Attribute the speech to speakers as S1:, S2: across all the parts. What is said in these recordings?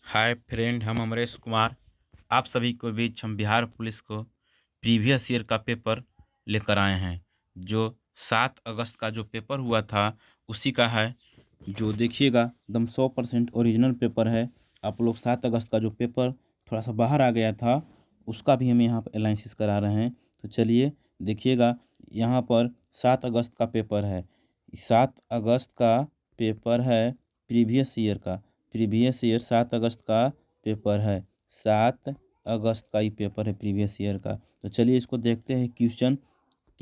S1: Hi friend, हम अमरेश कुमार आप सभी के बीच हम बिहार पुलिस को प्रीवियस ईयर का पेपर लेकर आए हैं। जो 7 अगस्त का जो पेपर हुआ था उसी का है। जो देखिएगा एकदम 100% ओरिजिनल पेपर है। आप लोग 7 अगस्त का जो पेपर थोड़ा सा बाहर आ गया था उसका भी हम यहाँ पर एनालिसिस करा रहे हैं। तो चलिए देखिएगा, यहाँ पर 7 अगस्त का पेपर है। 7 अगस्त का पेपर है प्रीवियस ईयर का। प्रीवियस ईयर 7 अगस्त का पेपर है। 7 अगस्त का ही पेपर है प्रीवियस ईयर का। तो चलिए इसको देखते हैं क्वेश्चन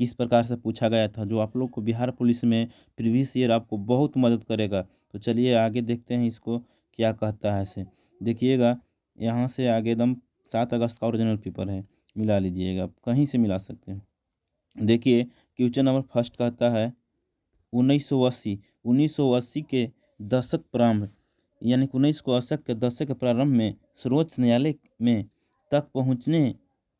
S1: किस प्रकार से पूछा गया था, जो आप लोग को बिहार पुलिस में प्रीवियस ईयर आपको बहुत मदद करेगा। तो चलिए आगे देखते हैं इसको क्या कहता है इसे। देखिएगा यहाँ से आगे एकदम 7 अगस्त का ओरिजिनल पेपर है, मिला लीजिएगा, आप कहीं से मिला सकते हैं। देखिए क्वेश्चन नंबर फर्स्ट कहता है 1980 के दशक प्रारंभ, यानी कि 1980 के दशक के प्रारंभ में सर्वोच्च न्यायालय में तक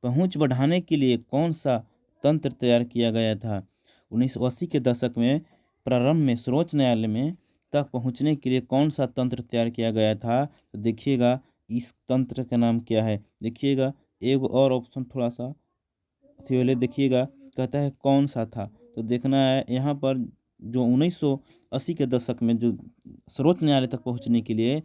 S1: पहुंच बढ़ाने के लिए कौन सा तंत्र तैयार किया गया था। 1980 के दशक में प्रारंभ में सर्वोच्च न्यायालय में तक पहुंचने के लिए कौन सा तंत्र तैयार किया गया था। तो देखिएगा इस तंत्र का नाम क्या है। देखिएगा एक और ऑप्शन थोड़ा सा पहले देखिएगा, कहता है कौन सा था। तो देखना है यहाँ पर जो 1980 के दशक में जो सर्वोच्च न्यायालय तक पहुँचने के लिए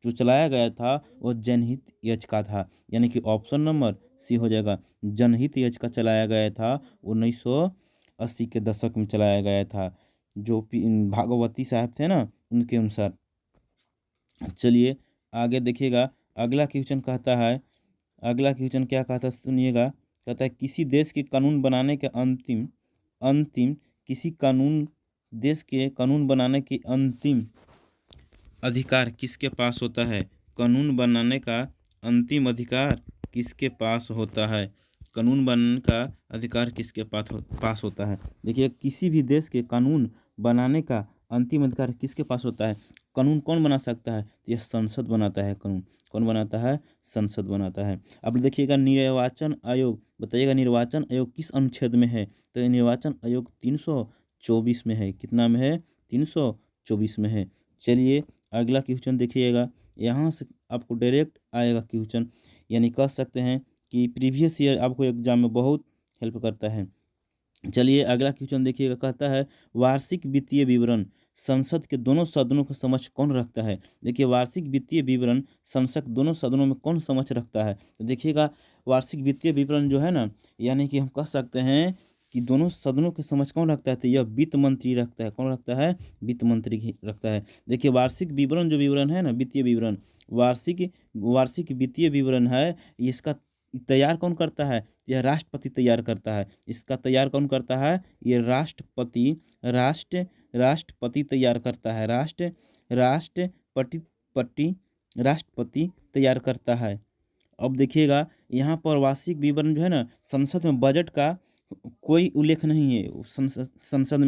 S1: जो चलाया गया था वो जनहित याचिका था, यानी कि ऑप्शन नंबर सी हो जाएगा। जनहित याचिका चलाया गया था 1980 के दशक में चलाया गया था, जो भागवती साहब थे ना, उनके अनुसार। चलिए आगे देखिएगा, अगला क्वेश्चन कहता है, अगला क्वेश्चन क्या कहता है सुनिएगा। कहता है किसी देश के कानून बनाने के अंतिम अंतिम किसी कानून देश के कानून बनाने की अंतिम अधिकार किसके पास होता है। कानून बनाने का अंतिम अधिकार किसके पास होता है। कानून बनाने का अधिकार किसके पास होता है। देखिए किसी भी देश के कानून बनाने का अंतिम अधिकार किसके पास होता है। कानून कौन बना सकता है, यह संसद बनाता है। कानून कौन बनाता है, संसद बनाता है। अब देखिएगा निर्वाचन आयोग, बताइएगा निर्वाचन आयोग किस अनुच्छेद में है। तो ये निर्वाचन आयोग 324 में है। कितना में है, 324 में है। चलिए अगला क्वेश्चन देखिएगा, यहाँ से आपको डायरेक्ट आएगा क्वेश्चन, यानी कह सकते हैं कि प्रीवियस ईयर आपको एग्जाम में बहुत हेल्प करता है। चलिए अगला क्वेश्चन देखिएगा, कहता है वार्षिक वित्तीय विवरण संसद के दोनों सदनों को समक्ष कौन रखता है। देखिए वार्षिक वित्तीय विवरण संसद दोनों सदनों में कौन समक्ष रखता है। तो देखिएगा वार्षिक वित्तीय विवरण जो है ना, यानी कि हम कह सकते हैं कि दोनों सदनों के समक्ष कौन रखता है। तो यह वित्त मंत्री रखता है। कौन रखता है, वित्त मंत्री ही रखता है। देखिए वार्षिक विवरण जो विवरण है ना, वित्तीय विवरण, वार्षिक वार्षिक वित्तीय विवरण है, इसका तैयार कौन करता है, यह राष्ट्रपति तैयार करता है। इसका तैयार कौन करता है, ये राष्ट्रपति तैयार करता है। राष्ट्रपति तैयार करता है। अब देखिएगा यहाँ पर वार्षिक विवरण जो है ना, संसद में बजट का कोई उल्लेख नहीं है। संसद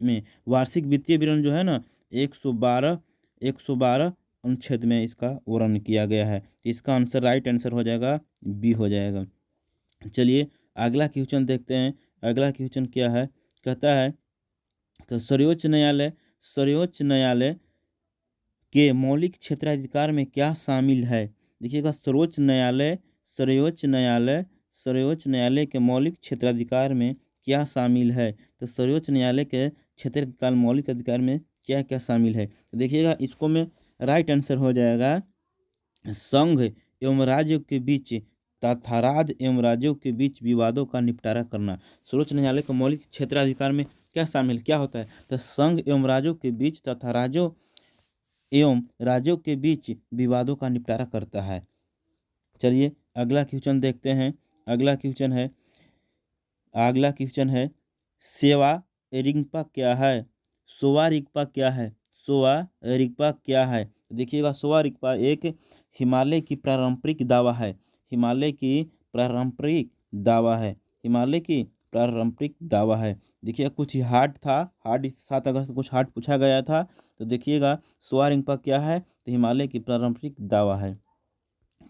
S1: में वार्षिक वित्तीय विवरण जो है ना, 112 अनुच्छेद में इसका वर्णन किया गया है। इसका आंसर राइट आंसर हो जाएगा, बी हो जाएगा। चलिए अगला क्वेश्चन देखते हैं। अगला क्वेश्चन क्या है, कहता है कि सर्वोच्च न्यायालय के मौलिक क्षेत्राधिकार में क्या शामिल है। देखिएगा सर्वोच्च न्यायालय के मौलिक क्षेत्राधिकार में क्या शामिल है। तो सर्वोच्च न्यायालय के क्षेत्राधिकार मौलिक अधिकार में क्या क्या शामिल है। तो देखिएगा इसको में राइट आंसर हो जाएगा संघ एवं राज्यों के बीच तथा राज्य एवं राज्यों के बीच विवादों का निपटारा करना। सर्वोच्च न्यायालय के मौलिक क्षेत्राधिकार में क्या शामिल क्या होता है। तो संघ एवं राज्यों के बीच तथा राज्यों के बीच विवादों का निपटारा करता है। चलिए अगला क्वेश्चन देखते हैं। अगला क्वेश्चन है सेवा रिगपा क्या है। सोवा रिगपा क्या है। सोवा रिगपा क्या है। देखिएगा सोवा रिगपा एक हिमालय की पारंपरिक दावा है। हिमालय की पारंपरिक दावा है। देखिए कुछ हार्ड 7 अगस्त कुछ हार्ड पूछा गया था। तो देखिएगा सोवा रिगपा क्या है, तो हिमालय की पारंपरिक दावा है।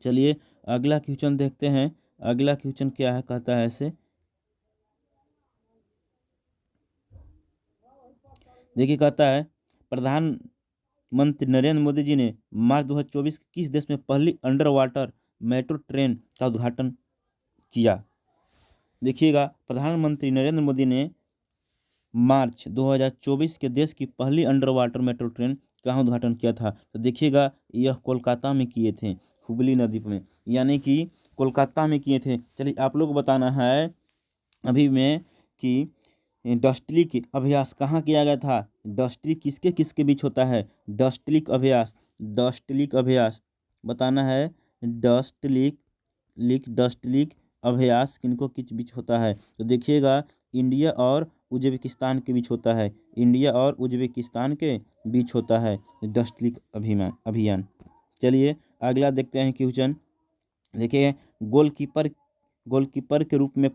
S1: चलिए अगला क्वेश्चन देखते हैं। अगला क्वेश्चन क्या है, कहता है ऐसे, देखिए कहता है प्रधानमंत्री नरेंद्र मोदी जी ने मार्च 2024 किस देश में पहली अंडर वाटर मेट्रो ट्रेन का उद्घाटन किया? देखिएगा, प्रधानमंत्री नरेंद्र मोदी ने मार्च 2024 के देश की पहली अंडर वाटर मेट्रो ट्रेन कहाँ उद्घाटन किया था? तो देखिएगा, यह कोलकाता में किए थे, हुगली नदी में, यानी कि कोलकाता में किए थे। चलिए आप लोग बताना है अभी में कि डस्टलिक अभ्यास कहाँ किया गया था? डस्टलिक किसके किसके बीच होता है? डस्टलिक अभ्यास बताना है। डस्टलिक अभ्यास किनको किस बीच होता है? तो देखिएगा, इंडिया और उज्बेकिस्तान के बीच होता है। इंडिया और उज्बेकिस्तान के बीच होता है डस्टलिक अभियान। चलिए अगला देखते हैं क्वेश्चन। देखिए, गोलकीपर के रूप में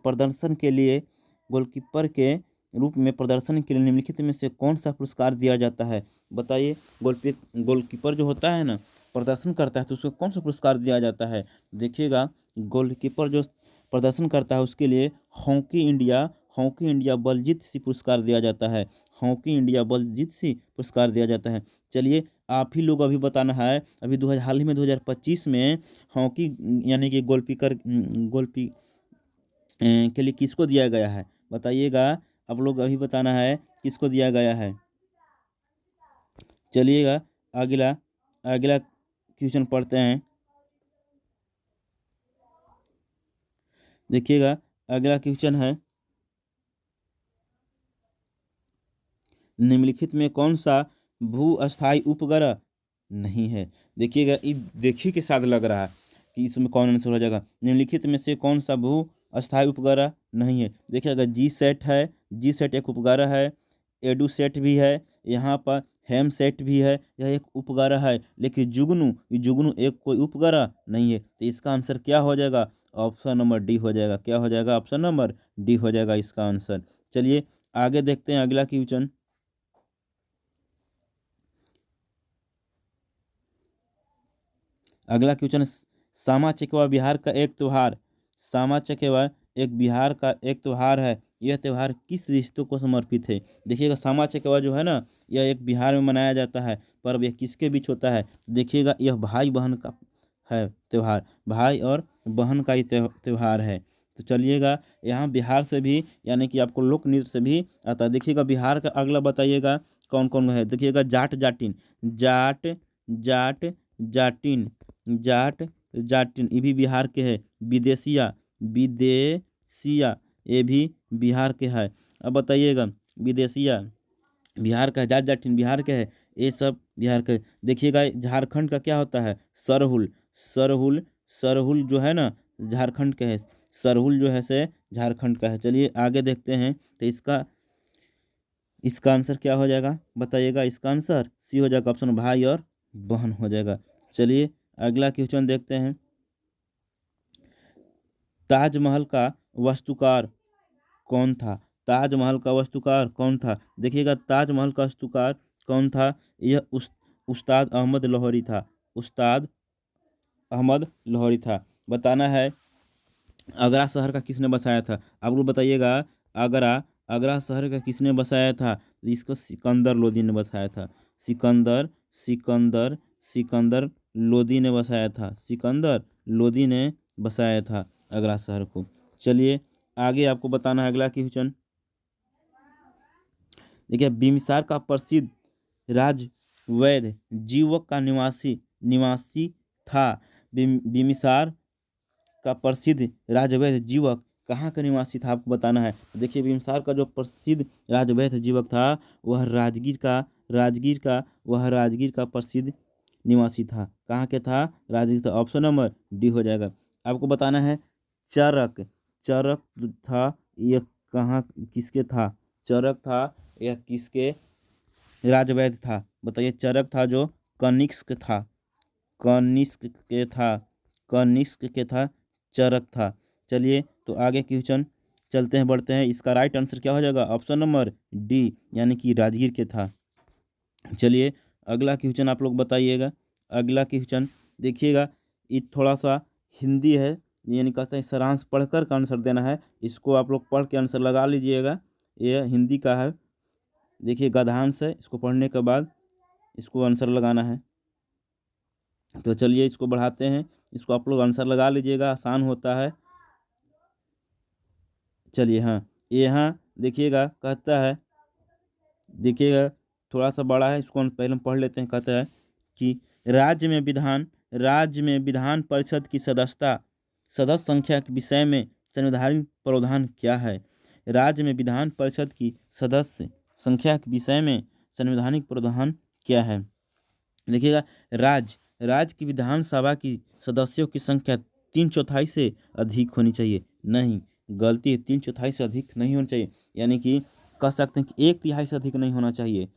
S1: निम्नलिखित में से कौन सा पुरस्कार दिया जाता है? बताइए, गोलकीपर जो होता है ना, प्रदर्शन करता है, तो उसको कौन सा पुरस्कार दिया जाता है? देखिएगा, गोलकीपर जो प्रदर्शन करता है उसके लिए हॉकी इंडिया बलजीत सिंह पुरस्कार दिया जाता है। हॉकी इंडिया बलजीत सिंह पुरस्कार दिया जाता है। चलिए आप ही लोग अभी बताना है, अभी हाल ही में 2025 में हॉकी यानी कि गोल्फी के लिए किसको दिया गया है? बताइएगा, आप लोग अभी बताना है किसको दिया गया है। चलिएगा अगला क्वेश्चन पढ़ते हैं। देखिएगा, अगला क्वेश्चन है, निम्नलिखित में कौन सा भू अस्थायी उपग्रह नहीं है? देखिएगा, देखिए के साथ लग रहा है कि इसमें कौन आंसर हो जाएगा। निम्नलिखित में से कौन सा भू अस्थायी उपग्रह नहीं है? देखिएगा, जीसैट है, जीसैट एक उपग्रह है, एडुसेट भी है, यहाँ पर हेमसेट भी है, यह एक उपग्रह है। लेकिन जुगनू एक कोई उपग्रह नहीं है। तो इसका आंसर क्या हो जाएगा? ऑप्शन नंबर डी हो जाएगा। क्या हो जाएगा? ऑप्शन नंबर डी हो जाएगा इसका आंसर। चलिए आगे देखते हैं अगला क्वेश्चन। अगला क्वेश्चन, सामा चकेवा बिहार का एक त्यौहार। सामा चकेवा बिहार का एक त्यौहार है। यह त्यौहार किस रिश्तों को समर्पित है? देखिएगा, सामा चकेवा जो है ना, यह एक बिहार में मनाया जाता है, पर यह किसके बीच होता है? देखिएगा, यह भाई बहन का है त्यौहार, भाई और बहन का ही त्यौहार है। तो चलिएगा, यहाँ बिहार से भी यानी कि आपको लोक नृत्य से भी आता है। देखिएगा, बिहार का अगला बताइएगा कौन कौन है। देखिएगा, जाट जाटिन जाट जाटिन ये भी बिहार के है। विदेशिया ये भी बिहार के है। अब बताइएगा, विदेशिया बिहार का है, जाट जाटिन बिहार के है, ये सब बिहार के। देखिएगा, झारखंड का क्या होता है? सरहुल सरहुल जो है ना, झारखंड का है। सरहुल जो है से झारखंड का है। चलिए आगे देखते हैं। तो इसका आंसर क्या हो जाएगा? बताइएगा, इसका आंसर सी हो जाएगा, ऑप्शन भाई और बहन हो जाएगा। चलिए अगला क्वेश्चन देखते हैं। ताजमहल का वास्तुकार कौन था? ताजमहल का वास्तुकार कौन था? देखिएगा, ताजमहल का वास्तुकार कौन था? यह उस्ताद अहमद लाहौरी था। उस्ताद अहमद लाहौरी था। बताना है, आगरा शहर का किसने बसाया था? आप लोग बताइएगा, आगरा शहर का किसने बसाया था? इसको सिकंदर लोदी ने बसाया था। सिकंदर लोदी ने बसाया था। सिकंदर लोदी ने बसाया था आगरा शहर को। चलिए आगे आपको बताना है अगला क्वेश्चन। देखिए, बिम्बिसार का प्रसिद्ध राजवैद्य जीवक का निवासी था। बिम्बिसार का प्रसिद्ध राजवैद्य जीवक कहाँ का निवासी था? आपको बताना है। देखिए, बिम्बिसार का जो प्रसिद्ध राजवैद्य जीवक था वह राजगीर का प्रसिद्ध निवासी था। कहाँ के था? राजगीर था। ऑप्शन नंबर डी हो जाएगा। आपको बताना है, चरक था, यह कहाँ किसके था? चरक था, यह किसके राजवैद्य था? बताइए, चरक था जो कनिष्क के था, चरक था। चलिए तो आगे क्वेश्चन चलते हैं, बढ़ते हैं। इसका राइट आंसर क्या हो जाएगा? ऑप्शन नंबर डी यानी कि राजगीर के था। चलिए अगला क्वेश्चन आप लोग बताइएगा। अगला क्वेश्चन देखिएगा, ये थोड़ा सा हिंदी है, यानी कहते हैं सारांश पढ़कर का आंसर देना है। इसको आप लोग पढ़ के आंसर लगा लीजिएगा। यह हिंदी का है। देखिए, गद्यांश है, इसको पढ़ने के बाद इसको आंसर लगाना है। तो चलिए इसको बढ़ाते हैं, इसको आप लोग आंसर लगा लीजिएगा, आसान होता है। चलिए हाँ, यहाँ देखिएगा कहता है, देखिएगा थोड़ा सा बड़ा है, इसको हम पहले पढ़ लेते हैं। कहता है कि राज्य में विधान परिषद की सदस्य संख्या के विषय में संवैधानिक प्रावधान क्या है। राज्य में विधान परिषद की सदस्य संख्या के विषय में संवैधानिक प्रावधान क्या है। देखिएगा, राज्य की विधानसभा की सदस्यों की संख्या 3/4 से अधिक होनी चाहिए। नहीं, गलती है, 3/4 से अधिक नहीं होनी चाहिए, यानी कि कह सकते हैं कि 1/3 से अधिक नहीं होना चाहिए।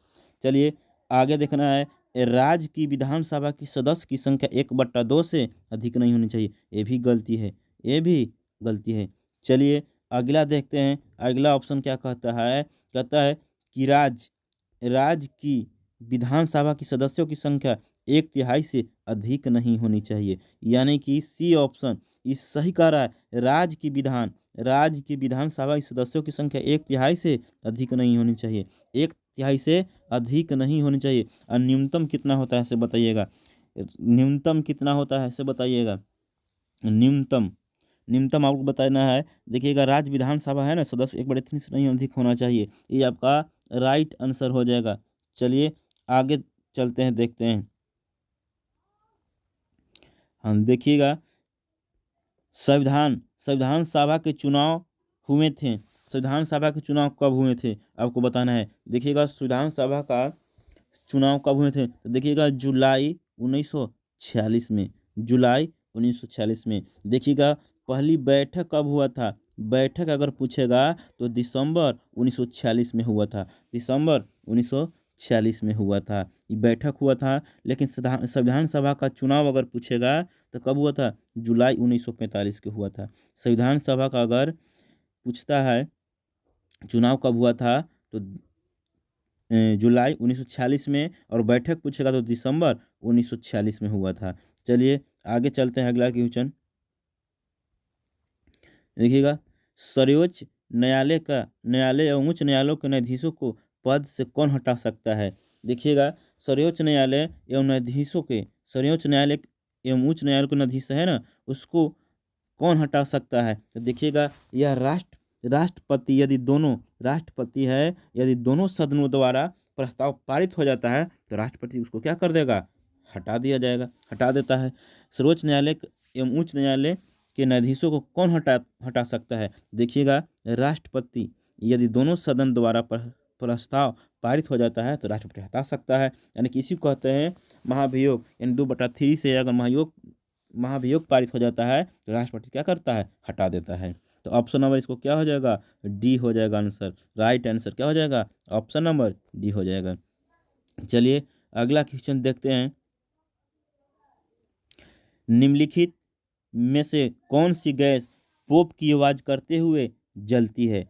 S1: चलिए आगे देखना है, राज्य की विधानसभा की सदस्य की संख्या 1/2 से अधिक नहीं होनी चाहिए। ये भी गलती है, ये भी गलती है। चलिए अगला देखते हैं, अगला ऑप्शन क्या कहता है। कहता है कि राज्य की विधानसभा की सदस्यों की संख्या 1/3 से अधिक नहीं होनी चाहिए, यानी कि सी ऑप्शन इस सही कह रहा है। राज्य की विधानसभा के सदस्यों की संख्या 1/3 से अधिक नहीं होनी चाहिए, 1/3 से अधिक नहीं होनी चाहिए। और न्यूनतम कितना होता है इसे बताइएगा, न्यूनतम कितना होता है इसे बताइएगा। न्यूनतम आपको बताना है। देखिएगा, राज्य विधानसभा है ना, सदस्य 1/3 से नहीं अधिक होना चाहिए, ये आपका राइट आंसर हो जाएगा। चलिए आगे चलते हैं, देखते हैं। हम देखिएगा, संविधान सभा के चुनाव हुए थे। संविधान सभा के चुनाव कब हुए थे आपको बताना है। देखिएगा, संविधान सभा का चुनाव कब हुए थे, तो देखिएगा जुलाई 1946 में, जुलाई 1946 में। देखिएगा पहली बैठक कब हुआ था, बैठक अगर पूछेगा तो दिसंबर 1946 में हुआ था, दिसंबर 1946 में हुआ था ये बैठक हुआ था। लेकिन संविधान सभा का चुनाव अगर पूछेगा तो कब हुआ था, जुलाई 1945 के हुआ था। संविधान सभा का अगर पूछता है चुनाव कब हुआ था तो जुलाई 1946 में, और बैठक पूछेगा तो दिसंबर 1946 में हुआ था। चलिए आगे चलते हैं, अगला क्वेश्चन देखिएगा, सर्वोच्च न्यायालय एवं उच्च न्यायालयों के न्यायाधीशों को पद से कौन हटा सकता है। देखिएगा, सर्वोच्च न्यायालय एवं न्यायाधीशों के, सर्वोच्च न्यायालय एवं उच्च न्यायालय के न्यायाधीश है ना, उसको कौन हटा सकता है। तो देखिएगा, यह राष्ट्रपति यदि दोनों राष्ट्रपति है, यदि दोनों सदनों द्वारा प्रस्ताव पारित हो जाता है तो राष्ट्रपति उसको क्या कर देगा, हटा दिया जाएगा, हटा देता है। सर्वोच्च न्यायालय एवं उच्च न्यायालय के न्यायाधीशों को कौन हटा सकता है। देखिएगा, राष्ट्रपति यदि दोनों सदन द्वारा प्रस्ताव पारित हो जाता है तो राष्ट्रपति हटा सकता है, यानी कि इसी को कहते हैं महाभियोग। यानी 2/3 से अगर महाभियोग पारित हो जाता है तो राष्ट्रपति क्या करता है, हटा देता है। तो ऑप्शन नंबर इसको क्या हो जाएगा, डी हो जाएगा आंसर। राइट आंसर क्या हो जाएगा, ऑप्शन नंबर डी हो जाएगा। चलिए अगला क्वेश्चन देखते हैं, निम्नलिखित में से कौन सी गैस पोप की आवाज़ करते हुए जलती है।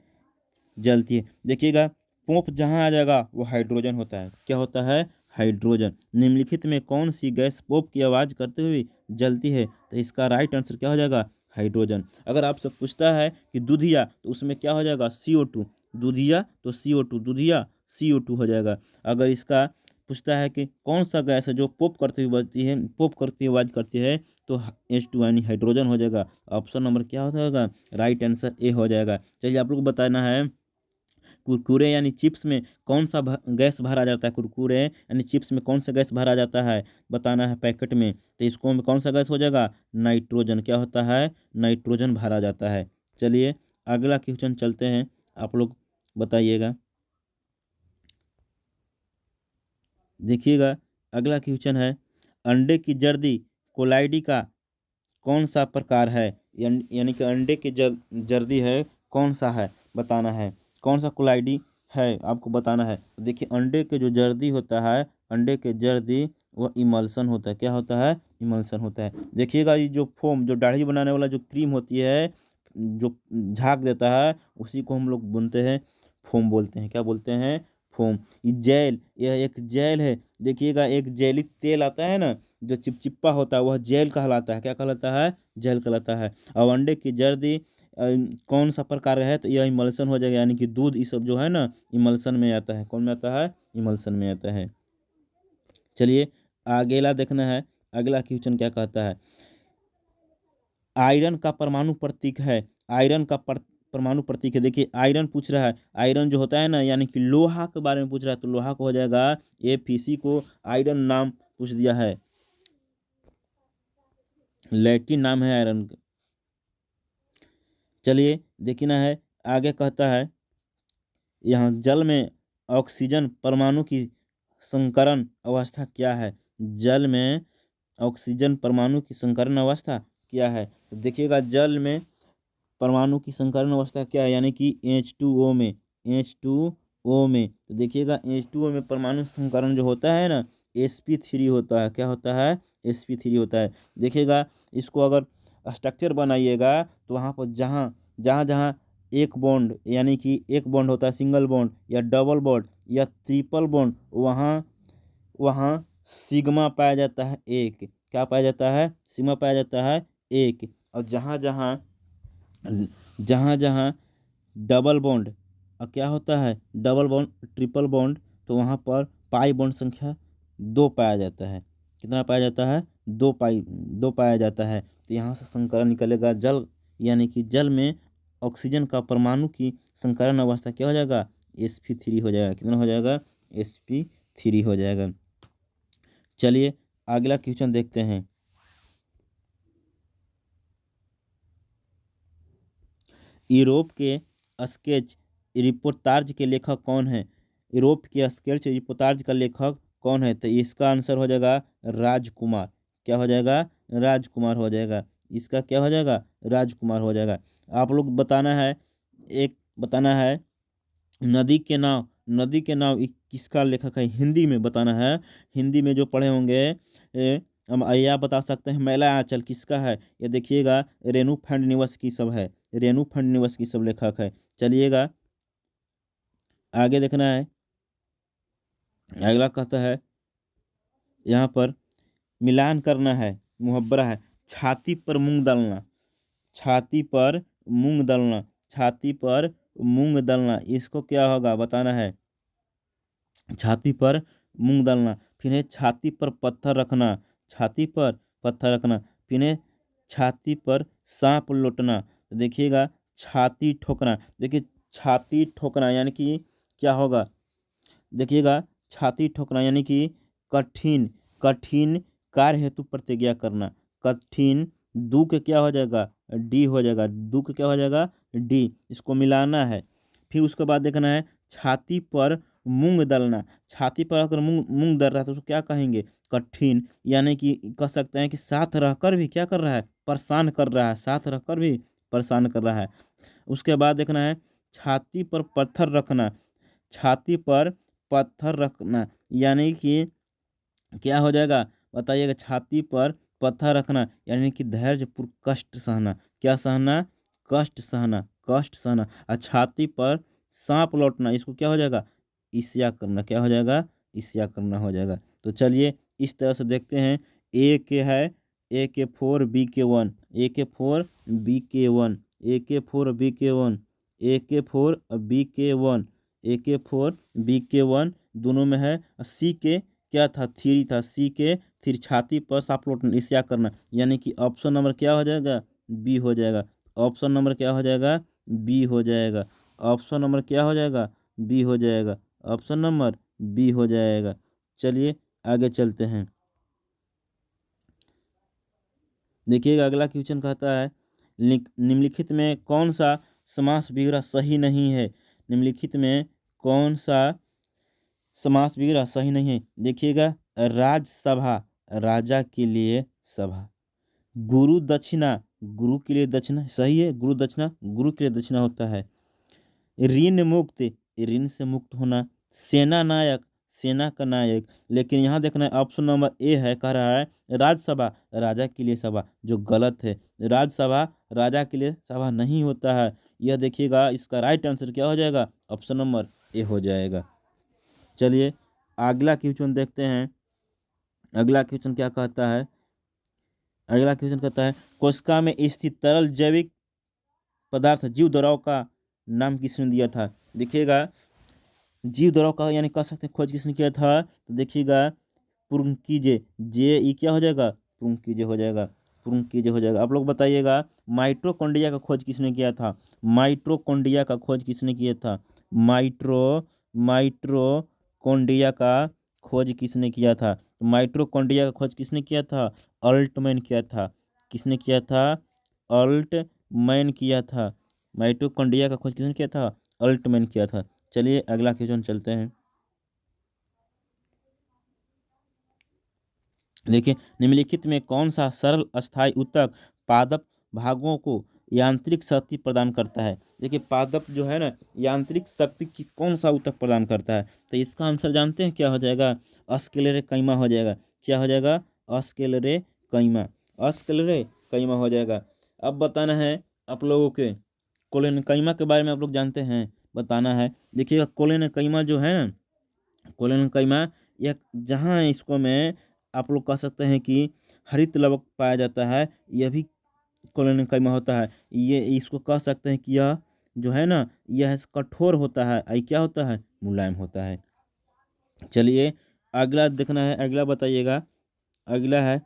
S1: देखिएगा, पोप जहाँ आ जाएगा वो हाइड्रोजन होता है, क्या होता है, हाइड्रोजन। निम्नलिखित में कौन सी गैस पोप की आवाज़ करते हुए जलती है, तो इसका राइट आंसर क्या हो जाएगा, हाइड्रोजन। अगर आपसे पूछता है कि दूधिया, तो उसमें क्या हो जाएगा, CO2, दूधिया तो CO2, दूधिया CO2 हो जाएगा। अगर इसका पूछता है कि कौन सा गैस है जो पोप करती हुई बजती है, पोप करती हुई आवाज़ करती है, तो H2 यानी हाइड्रोजन हो जाएगा। ऑप्शन नंबर क्या हो जाएगा, राइट आंसर ए हो जाएगा। चलिए आप लोग को बताना है, कुरकुरे यानी चिप्स में कौन सा गैस भरा जाता है, कुरकुरे यानी चिप्स में कौन सा गैस भरा जाता है, बताना है पैकेट में। तो इसको में कौन सा गैस हो जाएगा, नाइट्रोजन। क्या होता है, नाइट्रोजन भरा जाता है। चलिए अगला क्वेश्चन चलते हैं, आप लोग बताइएगा। देखिएगा, अगला क्वेश्चन है, अंडे की जर्दी कोलाइडी का कौन सा प्रकार है, यानी कि अंडे की जर्दी है कौन सा है, बताना है। कौन सा कोलाइडी है आपको बताना है। देखिए, अंडे के जो जर्दी होता है, अंडे के जर्दी वह इमल्सन होता है, क्या होता है, इमल्सन होता है। देखिएगा, ये जो फोम, जो दाढ़ी बनाने वाला जो क्रीम होती है, जो झाग देता है, उसी को हम लोग बोलते हैं फोम, बोलते हैं, क्या बोलते हैं, फोम। ये जेल, यह एक जेल है। देखिएगा, एक जेली तेल आता है ना जो चिपचिप्पा होता है, वह जेल कहलाता है, क्या कहलाता है, जेल कहलाता है। और अंडे की जर्दी कौन सा प्रकार है, तो यह इमल्सन हो जाएगा, यानी कि दूध, ये सब जो है ना इमल्सन में आता है, कौन में आता है, इमल्सन में आता है। चलिए अगला देखना है, अगला क्वेश्चन क्या कहता है। आयरन का परमाणु प्रतीक है, आयरन का परमाणु प्रतीक है। देखिए आयरन पूछ रहा है, आयरन जो होता है ना यानी कि लोहा के बारे में पूछ रहा है, तो लोहा को हो जाएगा Fe को आयरन नाम पूछ दिया है, लैटिन नाम है आयरन का। चलिए देखना है, आगे कहता है यहाँ जल में ऑक्सीजन परमाणु की संकरण अवस्था क्या है। जल में ऑक्सीजन परमाणु की संकरण अवस्था क्या है, तो देखिएगा जल में परमाणु की संकरण अवस्था क्या है, यानी कि H2O में, H2O में। तो देखिएगा H2O में परमाणु संकरण जो होता है ना sp3 होता है। क्या होता है, sp3 होता है। देखिएगा इसको अगर स्ट्रक्चर बनाइएगा तो वहाँ पर जहाँ जहाँ एक बॉन्ड यानी कि एक बॉन्ड होता है सिंगल बॉन्ड या डबल बॉन्ड या ट्रिपल बॉन्ड, वहाँ सिग्मा पाया जाता है एक। क्या पाया जाता है, सिग्मा पाया जाता है एक। और जहाँ जहाँ डबल बॉन्ड क्या होता है, डबल बॉन्ड ट्रिपल बॉन्ड, तो वहाँ पर पाई बॉन्ड संख्या 2 पाया जाता है। कितना पाया जाता है, 2 पाया जाता है। तो यहाँ से संकरण निकलेगा जल, यानी कि जल में ऑक्सीजन का परमाणु की संकरण अवस्था क्या हो जाएगा, sp3 हो जाएगा। कितना हो जाएगा, sp3 हो जाएगा। चलिए अगला क्वेश्चन देखते हैं। यूरोप के स्केच रिपोर्ताज के लेखक कौन है, यूरोप के स्केच रिपोर्ताज का लेखक कौन है, तो इसका आंसर हो जाएगा राजकुमार। क्या हो जाएगा, राजकुमार हो जाएगा। इसका क्या हो जाएगा, राजकुमार हो जाएगा। आप लोग बताना है, एक बताना है नदी के नाम, नदी के नाम किसका लेखक है, हिंदी में बताना है। हिंदी में जो पढ़े होंगे हम या बता सकते हैं मैला आंचल किसका है, ये देखिएगा रेणु फंडनिवस की सब है, रेणु फंडनिवस की सब लेखक है। चलिएगा आगे देखना है, अगला कहता है यहाँ पर मिलान करना है, मुहब्बरा है। छाती पर मूंग डालना, छाती पर मूंग डालना, छाती पर मूंग डालना, इसको क्या होगा बताना है। छाती पर मूंग डालना, फिर है छाती पर पत्थर रखना, छाती पर पत्थर रखना, फिर है छाती पर सांप लौटना। तो देखिएगा छाती ठोकना, देखिए छाती ठोकना यानी कि क्या होगा, देखिएगा छाती ठोकना यानी कि कठिन कठिन कार्य हेतु प्रतिज्ञा करना, कठिन दुख क्या हो जाएगा, डी हो जाएगा, दुख क्या हो जाएगा, डी। इसको मिलाना है। फिर उसके बाद देखना है छाती पर मूंग दलना, छाती पर अगर मूंग मूंग दल रहा है तो उसको क्या कहेंगे, कठिन, यानी कि कह सकते हैं कि साथ रहकर भी क्या कर रहा है, परेशान कर रहा है, साथ रहकर भी परेशान कर रहा है। उसके बाद देखना है छाती पर पत्थर रखना, छाती पर पत्थर रखना यानी कि क्या हो जाएगा बताइएगा, छाती पर पत्थर रखना यानी कि धैर्यपूर्वक कष्ट सहना, क्या सहना, कष्ट सहना, कष्ट सहना। और छाती पर सांप लौटना, इसको क्या हो जाएगा, ईर्ष्या करना, क्या हो जाएगा, ईर्ष्या करना हो जाएगा। तो चलिए इस तरह से देखते हैं। AK4 AK4 AK4 AK4 AK4 दोनों में है। सी के क्या था, थ्री था, सी के फिर छाती पर सांप लौटना ईर्ष्या करना, यानी कि ऑप्शन नंबर क्या हो जाएगा, बी हो जाएगा। ऑप्शन नंबर क्या हो जाएगा, बी हो जाएगा। ऑप्शन नंबर क्या हो जाएगा, बी हो जाएगा। ऑप्शन नंबर बी हो जाएगा। चलिए आगे चलते हैं। देखिएगा अगला क्वेश्चन कहता है निम्नलिखित में कौन सा समास विग्रह सही नहीं है, निम्नलिखित में कौन सा समास विग्रह सही नहीं है। देखिएगा राजसभा, राजा के लिए सभा। गुरु दक्षिणा, गुरु के लिए दक्षिणा सही है, गुरु दक्षिणा गुरु के लिए दक्षिणा होता है। ऋण मुक्त, ऋण से मुक्त होना। सेना नायक, सेना का नायक। लेकिन यहाँ देखना है ऑप्शन नंबर ए है, कह रहा है राजसभा, राजा के लिए सभा, जो गलत है। राजसभा राजा के लिए सभा नहीं होता है। यह देखिएगा इसका राइट आंसर क्या हो जाएगा, ऑप्शन नंबर ए हो जाएगा। चलिए अगला क्वेश्चन देखते हैं। अगला क्वेश्चन क्या कहता है, अगला क्वेश्चन कहता है कोशिका में स्थित तरल जैविक पदार्थ जीव द्रव का नाम किसने दिया था। देखिएगा जीव द्रव का यानी कह सकते हैं खोज किसने किया था, तो देखिएगा पूर्ण कीजिए, जे ई क्या हो जाएगा, पूर्ण कीजिए हो जाएगा, पूर्ण कीजिए हो जाएगा। आप लोग बताइएगा माइटोकॉन्ड्रिया का खोज किसने किया था, माइटोकॉन्ड्रिया का खोज किसने किया था, माइटोकॉन्ड्रिया का खोज किसने किया था, माइटोकॉन्ड्रिया का खोज किसने किया था, अल्टमैन किया था, किसने किया था, अल्टमैन किया था। माइटोकॉन्ड्रिया का खोज किसने किया था, अल्टमैन किया था। चलिए अगला क्वेश्चन चलते हैं। देखिए निम्नलिखित में कौन सा सरल अस्थायी ऊतक पादप भागों को यांत्रिक शक्ति प्रदान करता है। देखिए पादप जो है ना, यांत्रिक शक्ति की कौन सा ऊतक प्रदान करता है, तो इसका आंसर जानते हैं क्या हो जाएगा, स्क्लेरेकाइमा हो जाएगा। क्या हो जाएगा, स्क्लेरेकाइमा, स्क्लेरेकाइमा हो जाएगा। अब बताना है आप लोगों के कोलेनकाइमा के बारे में, आप लोग जानते हैं, बताना है। देखिएगा कोलेनकाइमा जो है ना, कोलेनकाइमा यह जहाँ इसको मैं आप लोग कह सकते हैं कि हरित लवक पाया जाता है, यह भी कोलेनकाइमा होता है। ये इसको कह सकते हैं कि यह जो है ना, यह कठोर होता है, आई क्या होता है, मुलायम होता है। चलिए अगला देखना है, अगला बताइएगा। अगला है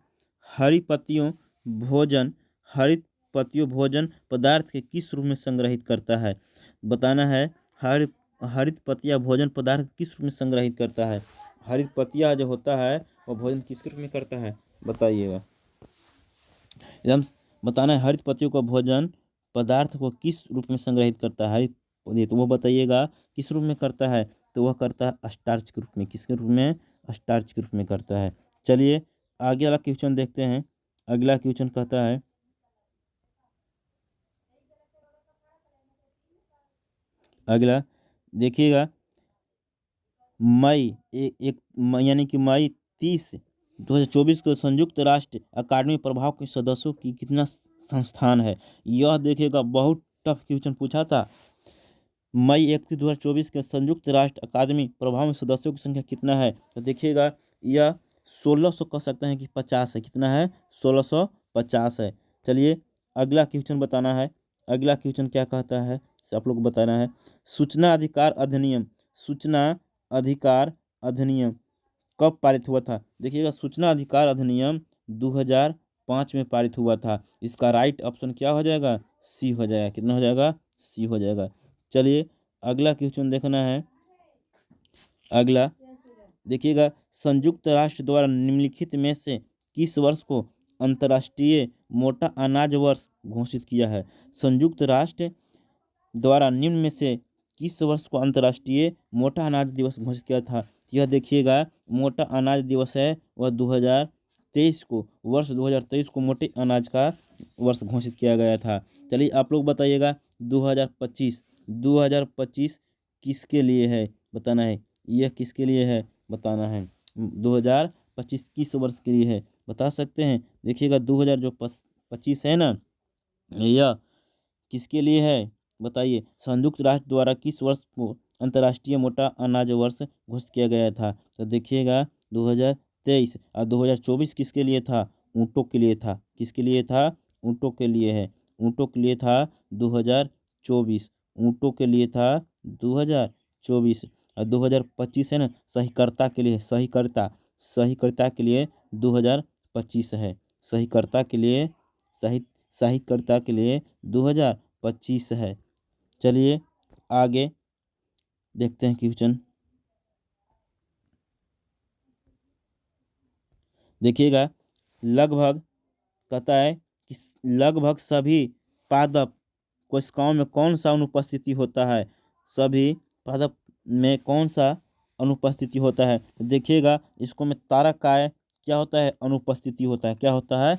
S1: हरी पत्तियों भोजन, हरित पत्तियों भोजन पदार्थ के किस रूप में संग्रहित करता है। बताना है हरित पत्तियां भोजन पदार्थ किस रूप में संग्रहित करता है। हरित पत्तियां जो होता है वह भोजन किस रूप में करता है, बताइएगा। एकदम बताना है हरित पत्तियों का भोजन पदार्थ को किस रूप में संग्रहित करता है, हरित तो वो बताइएगा किस रूप में करता है, तो वह करता है स्टार्च के रूप में, किसके रूप में, स्टार्च के रूप में करता है। चलिए आगे वाला क्वेश्चन देखते हैं। अगला क्वेश्चन कहता है, अगला देखिएगा मई यानी कि मई 30 2024 को संयुक्त राष्ट्र अकादमी प्रभाव के सदस्यों की कितना संस्थान है। यह देखिएगा बहुत टफ क्वेश्चन पूछा था। मई 31 2024 के संयुक्त राष्ट्र अकादमी प्रभाव में सदस्यों की संख्या कितना है, तो देखिएगा यह 1600 कह सकते हैं कि 50 है। कितना है, 1650 है। चलिए अगला क्वेश्चन बताना है। अगला क्वेश्चन क्या कहता है आप लोग बताना है। सूचना अधिकार अधिनियम, सूचना अधिकार अधिनियम कब पारित हुआ था। देखिएगा सूचना अधिकार अधिनियम 2005 में पारित हुआ था। इसका राइट ऑप्शन क्या हो जाएगा, सी हो जाएगा। कितना हो जाएगा, सी हो जाएगा। चलिए अगला क्वेश्चन देखना है। अगला देखिएगा संयुक्त राष्ट्र द्वारा निम्नलिखित में से किस वर्ष को अंतर्राष्ट्रीय मोटा अनाज वर्ष घोषित किया है। संयुक्त राष्ट्र द्वारा निम्न में से किस वर्ष को अंतर्राष्ट्रीय मोटा अनाज दिवस घोषित किया था। यह देखिएगा मोटा अनाज दिवस है वह 2023 को, वर्ष 2023 को मोटे अनाज का वर्ष घोषित किया गया था। चलिए आप लोग बताइएगा 2025 किसके लिए है, बताना है। यह किसके लिए है, बताना है। 2025 किस वर्ष के लिए है, बता सकते हैं। देखिएगा 2025 है ना, यह किसके लिए है, बताइए। संयुक्त राष्ट्र द्वारा किस वर्ष को अंतर्राष्ट्रीय मोटा अनाज वर्ष घोषित किया गया था, तो देखिएगा 2023। और 2024 किसके लिए था, ऊँटों के लिए था। किसके लिए था, ऊँटों के लिए है, ऊँटों के लिए था 2024, ऊँटों के लिए था 2024। और 2025 है ना, सहीकर्ता के लिए, सहीकर्ता के लिए 2025 है। सहीकर्ता के लिए सहीकर्ता के लिए 2025 है। चलिए आगे देखते हैं क्वेश्चन। देखिएगा लगभग कहता है कि लगभग सभी पादप कोशिकाओं में कौन सा अनुपस्थिति होता है, सभी पादप में कौन सा अनुपस्थिति होता है। देखिएगा इसको में तारकाय क्या होता है, अनुपस्थिति होता है। क्या होता है,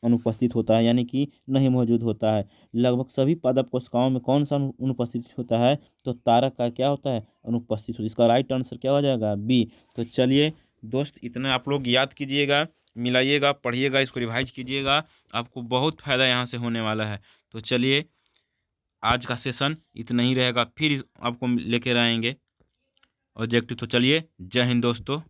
S1: अनुपस्थित होता है, यानी कि नहीं मौजूद होता है। लगभग सभी पादप कोशिकाओं में कौन सा अनुपस्थित होता है, तो तारक का क्या होता है, अनुपस्थित होता है। इसका राइट आंसर क्या हो जाएगा, बी। तो चलिए दोस्त इतना आप लोग याद कीजिएगा, मिलाइएगा, पढ़िएगा, इसको रिवाइज कीजिएगा, आपको बहुत फ़ायदा यहाँ से होने वाला है। तो चलिए आज का सेशन इतना ही रहेगा, फिर आपको लेकर आएंगे ऑब्जेक्टिव। तो चलिए जय हिंद दोस्तों।